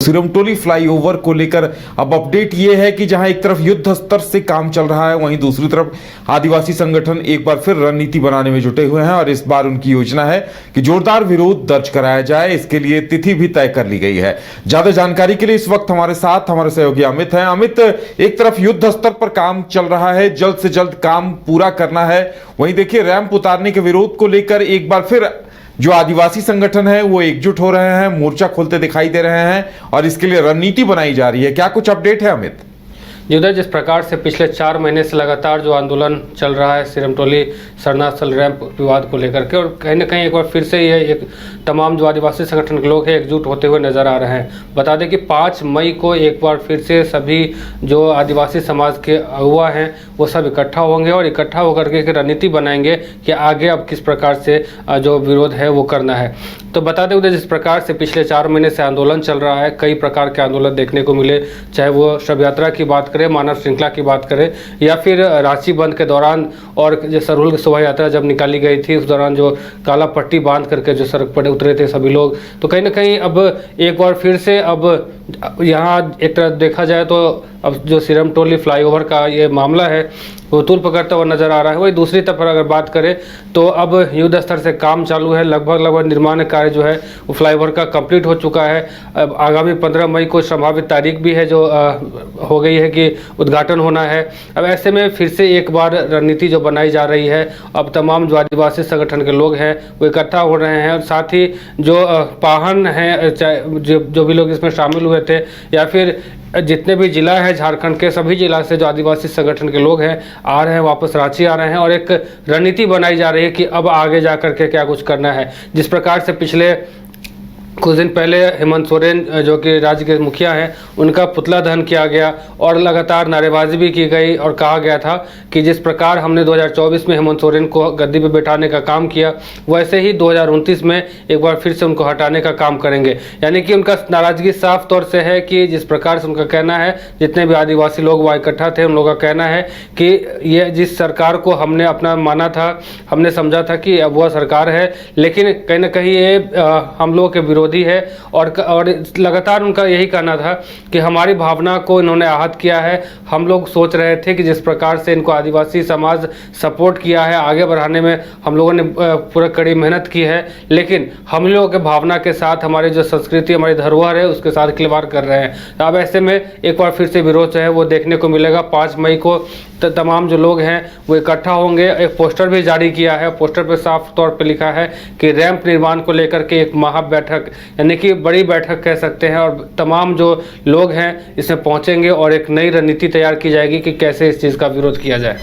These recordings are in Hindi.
सिरमटोली फ्लाईओवर को लेकर अब अपडेट ये है कि जहां एक तरफ युद्ध स्तर से काम चल रहा है, वहीं दूसरी तरफ आदिवासी संगठन एक बार फिर रणनीति बनाने में जुटे हुए हैं और इस बार उनकी योजना है कि जोरदार विरोध दर्ज कराया जाए। इसके लिए तिथि भी तय कर ली गई है। ज्यादा जानकारी के लिए इस वक्त हमारे साथ हमारे सहयोगी अमित हैं। अमित, एक तरफ युद्ध स्तर पर काम चल रहा है, जल्द से जल्द काम पूरा करना है, वहीं देखिए रैंप उतारने के विरोध को लेकर एक बार फिर जो आदिवासी संगठन है वो एकजुट हो रहे हैं, मोर्चा खोलते दिखाई दे रहे हैं और इसके लिए रणनीति बनाई जा रही है। क्या कुछ अपडेट है अमित? उधर जिस प्रकार से पिछले 4 महीने से लगातार जो आंदोलन चल रहा है सिरमटोली शरणास्थल रैंप विवाद को लेकर के, और कहीं ना कहीं एक बार फिर से ये एक तमाम जो आदिवासी संगठन के लोग हैं एकजुट होते हुए नजर आ रहे हैं। बता दें कि 5 मई को एक बार फिर से सभी जो आदिवासी समाज के अगुवा हैं वो सब इकट्ठा होंगे और इकट्ठा होकर के रणनीति बनाएंगे कि आगे अब किस प्रकार से जो विरोध है वो करना है। तो बता दें उधर जिस प्रकार से पिछले 4 महीने से आंदोलन चल रहा है, कई प्रकार के आंदोलन देखने को मिले, चाहे वो शव यात्रा की बात करें, मानव श्रृंखला की बात करें, या फिर रांची बंद के दौरान और जो सरहुल शोभा यात्रा जब निकाली गई थी उस दौरान जो काला पट्टी बांध करके जो सड़क पर उतरे थे सभी लोग। तो कहीं ना कहीं अब एक बार फिर से अब यहाँ एक तरह देखा जाए तो अब जो सिरमटोली फ्लाईओवर का ये मामला है वो तूल पकड़ता हुआ नजर आ रहा है। वही दूसरी तरफ अगर बात करें तो अब युद्ध स्तर से काम चालू है, लगभग निर्माण कार्य जो है वो फ्लाईओवर का कंप्लीट हो चुका है। अब आगामी 15 मई को संभावित तारीख भी है जो हो गई है कि उद्घाटन होना है। अब ऐसे में फिर से एक बार रणनीति जो बनाई जा रही है, अब तमाम जो आदिवासी संगठन के लोग हैं वो इकट्ठा हो रहे हैं और साथ ही जो पाहन हैं, जो भी लोग इसमें शामिल हुए थे या फिर जितने भी जिला है झारखंड के, सभी जिला से जो आदिवासी संगठन के लोग हैं आ रहे हैं, वापस रांची आ रहे हैं और एक रणनीति बनाई जा रही है कि अब आगे जा कर के क्या कुछ करना है। जिस प्रकार से पिछले कुछ दिन पहले हेमंत सोरेन जो कि राज्य के मुखिया हैं उनका पुतला दहन किया गया और लगातार नारेबाजी भी की गई और कहा गया था कि जिस प्रकार हमने 2024 में हेमंत सोरेन को गद्दी पे बैठाने का काम किया वैसे ही 2029 में एक बार फिर से उनको हटाने का काम करेंगे। यानी कि उनका नाराजगी साफ तौर से है कि जिस प्रकार से उनका कहना है, जितने भी आदिवासी लोग वहाँ इकट्ठा थे उन लोगों का कहना है कि ये जिस सरकार को हमने अपना माना था, हमने समझा था कि अब वह सरकार है, लेकिन कहीं ना कहीं ये हम लोगों के विरोध है और लगातार उनका यही कहना था कि हमारी भावना को इन्होंने आहत किया है। हम लोग सोच रहे थे कि जिस प्रकार से इनको आदिवासी समाज सपोर्ट किया है, आगे बढ़ाने में हम लोगों ने पूरा कड़ी मेहनत की है, लेकिन हम लोगों के भावना के साथ हमारी जो संस्कृति, हमारी धरोहर है उसके साथ खिलवाड़ कर रहे हैं। तो अब ऐसे में एक बार फिर से विरोध जो है वो देखने को मिलेगा। 5 मई को तमाम जो लोग हैं वो इकट्ठा होंगे। एक पोस्टर भी जारी किया है, पोस्टर पर साफ तौर पर लिखा है कि रैंप निर्माण को लेकर के एक महा बैठक, यानी कि बड़ी बैठक कह सकते हैं, और तमाम जो लोग हैं इसमें पहुंचेंगे और एक नई रणनीति तैयार की जाएगी कि कैसे इस चीज़ का विरोध किया जाए।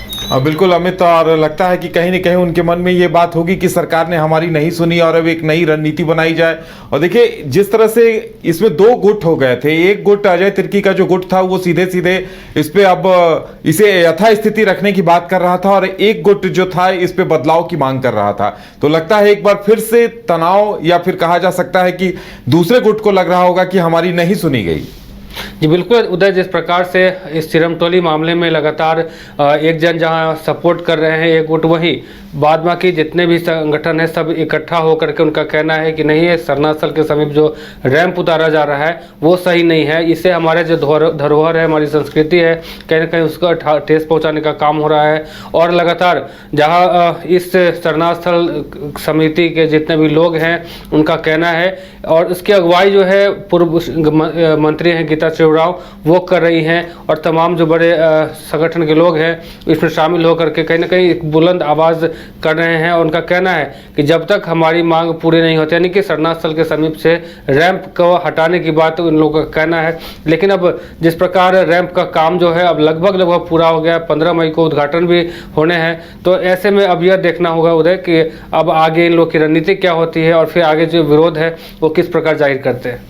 बिल्कुल अमित, और लगता है कि कहीं न कहीं उनके मन में ये बात होगी कि सरकार ने हमारी नहीं सुनी और अब एक नई रणनीति बनाई जाए। और देखिए जिस तरह से इसमें 2 गुट हो गए थे, एक गुट अजय तिर्की का जो गुट था वो सीधे सीधे इस पे अब इसे यथास्थिति रखने की बात कर रहा था और एक गुट जो था इस पे बदलाव की मांग कर रहा था। तो लगता है एक बार फिर से तनाव, या फिर कहा जा सकता है कि दूसरे गुट को लग रहा होगा कि हमारी नहीं सुनी गई। जी बिल्कुल उधर जिस प्रकार से इस सिरमटोली मामले में लगातार एक जन जहां सपोर्ट कर रहे हैं एक गुट, वहीं बाद बाकी जितने भी संगठन है सब इकट्ठा होकर के उनका कहना है कि नहीं, ये शरणास्थल के समीप जो रैंप उतारा जा रहा है वो सही नहीं है, इससे हमारे जो धरोहर है, हमारी संस्कृति है, कहीं ना कहीं उसका ठेस पहुंचाने का काम हो रहा है। और लगातार जहाँ इस शरणास्थल समिति के जितने भी लोग हैं उनका कहना है और उसकी अगुवाई जो है पूर्व मंत्री हैं गीता शिवराव वो कर रही हैं और तमाम जो बड़े संगठन के लोग हैं इसमें शामिल होकर के कहीं ना कहीं एक बुलंद आवाज़ कर रहे हैं। और उनका कहना है कि जब तक हमारी मांग पूरी नहीं होती, यानी कि शरणास्थल के समीप से रैंप को हटाने की बात उन लोगों का कहना है, लेकिन अब जिस प्रकार रैंप का काम जो है अब लगभग पूरा हो गया, 15 मई को उद्घाटन भी होने हैं। तो ऐसे में अब यह देखना होगा उदय कि अब आगे इन लोग की रणनीति क्या होती है और फिर आगे जो विरोध है वो किस प्रकार जाहिर करते हैं।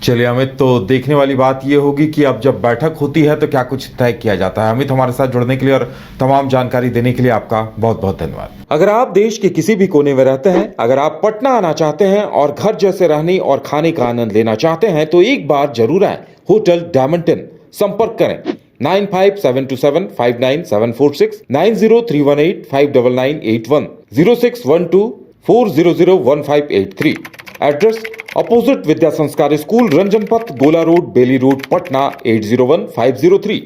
चलिए अमित, तो देखने वाली बात यह होगी कि अब जब बैठक होती है तो क्या कुछ तय किया जाता है। अमित, हमारे साथ जुड़ने के लिए और तमाम जानकारी देने के लिए आपका बहुत बहुत धन्यवाद। अगर आप देश के किसी भी कोने में रहते हैं, अगर आप पटना आना चाहते हैं और घर जैसे रहने और खाने का आनंद लेना चाहते हैं तो एक बार जरूर आए होटल डायमंड इन। संपर्क करें 9572759746, 9031859981, 0612400153। एड्रेस अपोजिट विद्या संस्कार स्कूल, रंजन पथ, गोला रोड, बेली रोड, पटना 801503।